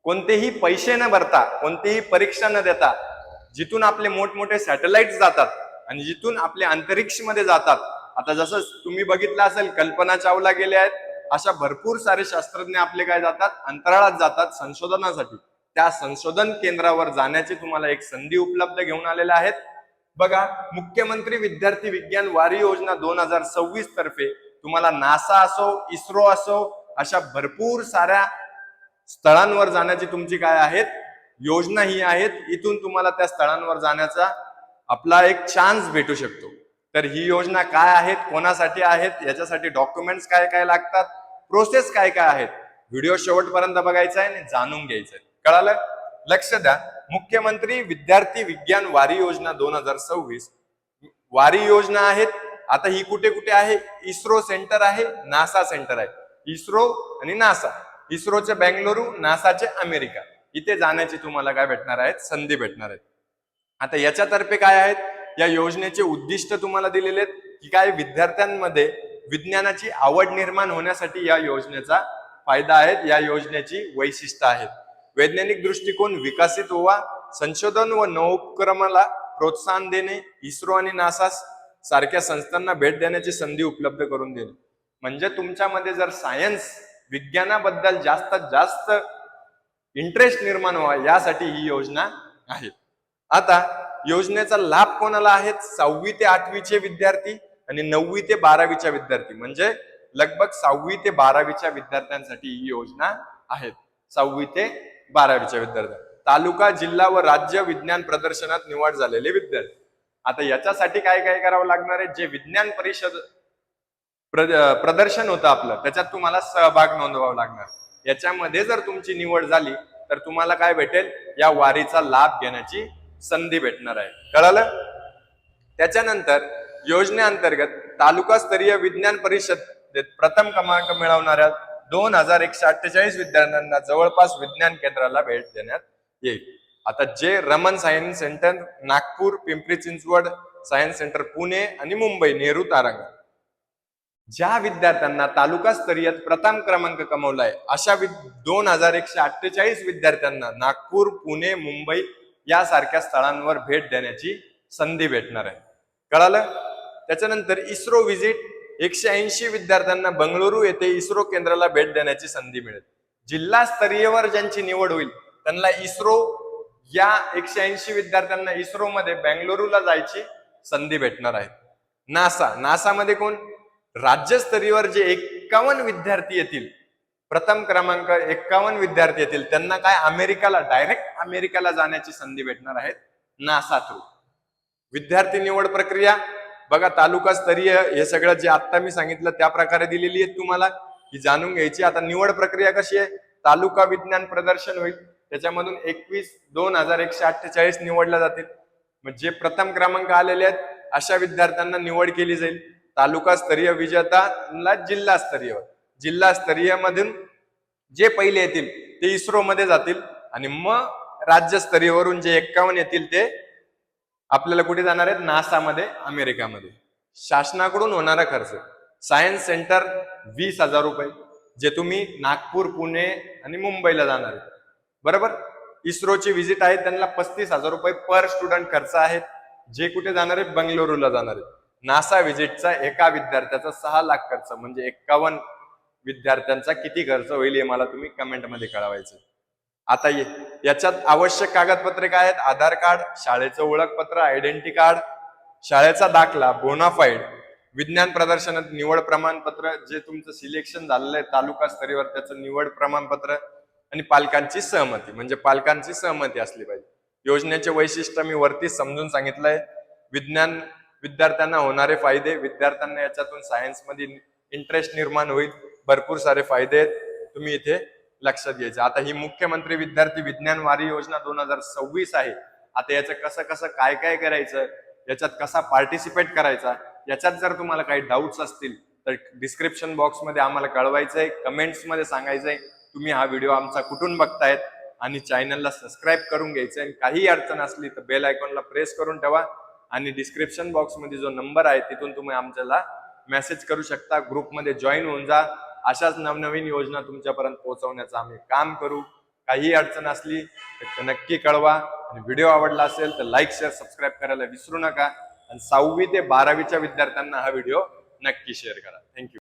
कोणतेही पैसे न भरता, कोणतीही परीक्षा न देता, जिथून आपले मोठमोठे सॅटेलाइट जातात आणि जिथून आपले अंतरिक्ष मध्ये जातात. आता जसं तुम्ही बघितलं असेल, कल्पना चावला गेले आहेत, अशा भरपूर सारे शास्त्रज्ञ आपले काय जातात, अंतराळात जातात संशोधनासाठी. त्या संशोधन केंद्रावर जाण्याची तुम्हाला एक संधी उपलब्ध घेऊन आलेल्या आहेत. बघा, मुख्यमंत्री विद्यार्थी विज्ञान वारी योजना 2026 तर्फे तुम्हाला नासा असो, इस्रो असो, अशा भरपूर साऱ्या स्थळांवर जाण्याची तुमची काय आहेत, योजना ही आहेत. इथून तुम्हाला त्या स्थळांवर जाण्याचा आपला एक चान्स भेटू शकतो. तर ही योजना काय आहेत, कोणासाठी आहेत, याच्यासाठी डॉक्युमेंट्स काय काय लागतात, प्रोसेस काय काय आहेत, व्हिडिओ शेवटपर्यंत बघायचा आहे आणि जाणून घ्यायचं आहे. कळालं? लक्ष द्या. मुख्यमंत्री विद्यार्थी विज्ञान वारी योजना 2026 वारी योजना आहेत. आता ही कुठे कुठे आहे? इस्रो सेंटर आहे, नासा सेंटर आहे. इस्रो आणि नासा, इस्रोचे बेंगलुरू, नासाचे अमेरिका, इथे जाण्याची तुम्हाला काय भेटणार आहेत, संधी भेटणार आहेत. आता याच्यातर्फे काय आहेत, या योजनेचे उद्दिष्ट तुम्हाला दिलेले आहेत की काय, विद्यार्थ्यांमध्ये विज्ञानाची आवड निर्माण होण्यासाठी या योजनेचा फायदा आहे, या योजनेची वैशिष्ट्य आहेत. वैज्ञानिक दृष्टिकोन विकसित व्हावा, संशोधन व नवोपक्रमाला प्रोत्साहन देणे, इस्रो आणि नासा सारख्या संस्थांना भेट देण्याची संधी उपलब्ध करून देणे. म्हणजे तुमच्यामध्ये जर सायन्स विज्ञानाबद्दल जास्तीत जास्त इंटरेस्ट निर्माण व्हावा, यासाठी ही योजना आहे. आता योजनेचा लाभ कोणाला आहेत? 6वी ते 8वीचे विद्यार्थी आणि 9वी ते 12वीच्या विद्यार्थी, म्हणजे लगभग 6वी ते 12वीच्या विद्यार्थ्यांसाठी ही योजना आहेत. 6वी ते 12वीच्या विद्यार्थी, तालुका, जिल्हा व राज्य विज्ञान प्रदर्शनात निवड झालेले विद्यार्थी. आता याच्यासाठी काय काय करावं लागणार आहे? जे विज्ञान परिषद प्रदर्शन होतं आपलं, त्याच्यात तुम्हाला सहभाग नोंदवावा लागणार. याच्यामध्ये जर तुमची निवड झाली तर तुम्हाला काय भेटेल, या वारीचा लाभ घेण्याची संधी भेटणार आहे. कळालं? त्याच्यानंतर योजनेअंतर्गत तालुकास्तरीय विज्ञान परिषदेत प्रथम क्रमांक मिळवणाऱ्या 2148 विद्यार्थ्यांना जवळपास विज्ञान केंद्राला भेट देण्यात येईल. आता जे Raman science centre Nagpur, Pimpri Chinchwad science centre Pune आणि मुंबई नेहरू तारांगण, ज्या विद्यार्थ्यांना तालुकास्तरीय प्रथम क्रमांक कमवलाय, अशा 2148 विद्यार्थ्यांना नागपूर, पुणे, मुंबई यासारख्या स्थळांवर भेट देण्याची संधी भेटणार आहे. कळालं? त्याच्यानंतर इस्रो व्हिजिट, 180 विद्यार्थ्यांना बंगळुरू येथे इस्रो केंद्राला भेट देण्याची संधी मिळेल. जिल्हा स्तरीयवर ज्यांची निवड होईल त्यांना इस्रो, या 180 विद्यार्थ्यांना इस्रो मध्ये बेंगळुरूला जायची संधी भेटणार आहे. नासा मध्ये कोण? राज्यस्तरीयवर जे 51 विद्यार्थी येतील, प्रथम क्रमांक 51 विद्यार्थी येतील, त्यांना काय, अमेरिकाला, डायरेक्ट अमेरिकाला जाण्याची संधी भेटणार आहेत नासा थ्रू. विद्यार्थी निवड प्रक्रिया बघा, तालुका स्तरीय हे सगळं जे आता मी सांगितलं त्या प्रकारे दिलेली आहे, तुम्हाला ही जाणून घ्यायची. आता निवड प्रक्रिया कशी आहे? तालुका विज्ञान प्रदर्शन होईल, त्याच्यामधून 21,148 निवडल्या जातील. म्हणजे प्रथम क्रमांक आलेले आहेत अशा विद्यार्थ्यांना निवड केली जाईल. तालुका स्तरीय विजेत्याला जिल्हा स्तरीय मधून जे पहिले येतील ते इस्रो मध्ये जातील आणि मग राज्यस्तरीयवरून जे 51 येतील ते आपल्याला कुठे जाणार आहेत? नासा मध्ये, अमेरिकामध्ये. शासनाकडून होणारा खर्च, सायन्स सेंटर 20,000 रुपये, जे तुम्ही नागपूर, पुणे आणि मुंबईला जाणार आहे. बरोबर? इस्रोची व्हिजिट आहे, त्यांना 35,000 रुपये पर स्टुडंट खर्च आहेत, जे कुठे जाणार आहेत? बंगळुरूला जाणार आहेत. नासा व्हिजिटचा एका विद्यार्थ्याचा 6 लाख खर्च, म्हणजे 51 विद्यार्थ्यांचा किती खर्च होईल हे मला तुम्ही कमेंट मध्ये कळवायचं. आता याच्यात आवश्यक कागदपत्रे काय आहेत? आधार कार्ड, शाळेचं ओळखपत्र, आयडेंटिटी कार्ड, शाळेचा दाखला, बोनाफाईड, विज्ञान प्रदर्शनात निवड प्रमाणपत्र, जे तुमचं सिलेक्शन झालेलं आहे तालुका स्तरीवर त्याचं निवड प्रमाणपत्र, आणि पालकांची सहमती, म्हणजे पालकांची सहमती असली पाहिजे. योजनेचे वैशिष्ट्य मी वरती समजून सांगितलंय. विद्यार्थ्यांना होणारे फायदे, विद्यार्थ्यांना याच्यातून सायन्स मध्ये इंटरेस्ट निर्माण होईल, भरपूर सारे फायदे आहेत, तुम्ही इथे लक्षात घ्यायचं. आता ही मुख्यमंत्री विद्यार्थी विज्ञान वारी योजना 2026 आहे. आता याचं कसं कसं काय काय करायचं, याच्यात कसा पार्टिसिपेट करायचा, याच्यात जर तुम्हाला काही डाऊट्स असतील तर डिस्क्रिप्शन बॉक्स मध्ये आम्हाला कळवायचंय, कमेंट्स मध्ये सांगायचंय तुम्ही हा व्हिडिओ आमचा कुठून बघतायत, आणि चॅनलला सबस्क्राईब करून घ्यायचंय. आणि काही अडचण असली तर बेल आयकॉनला प्रेस करून ठेवा, आणि डिस्क्रिप्शन बॉक्स मध्ये जो नंबर आहे तिथून तुम्ही आमच्याला मेसेज करू शकता. ग्रुपमध्ये जॉईन होऊन जा. अशाच नवनवीन योजना तुमच्यापर्यंत पोहोचवण्याचं आम्ही काम करू. काही अडचण असली तर नक्की कळवा. आणि व्हिडिओ आवडला असेल तर लाईक शेअर सबस्क्राईब करायला विसरू नका. आणि 6वी ते 12वीच्या विद्यार्थ्यांना हा व्हिडिओ नक्की शेअर करा. थँक्यू.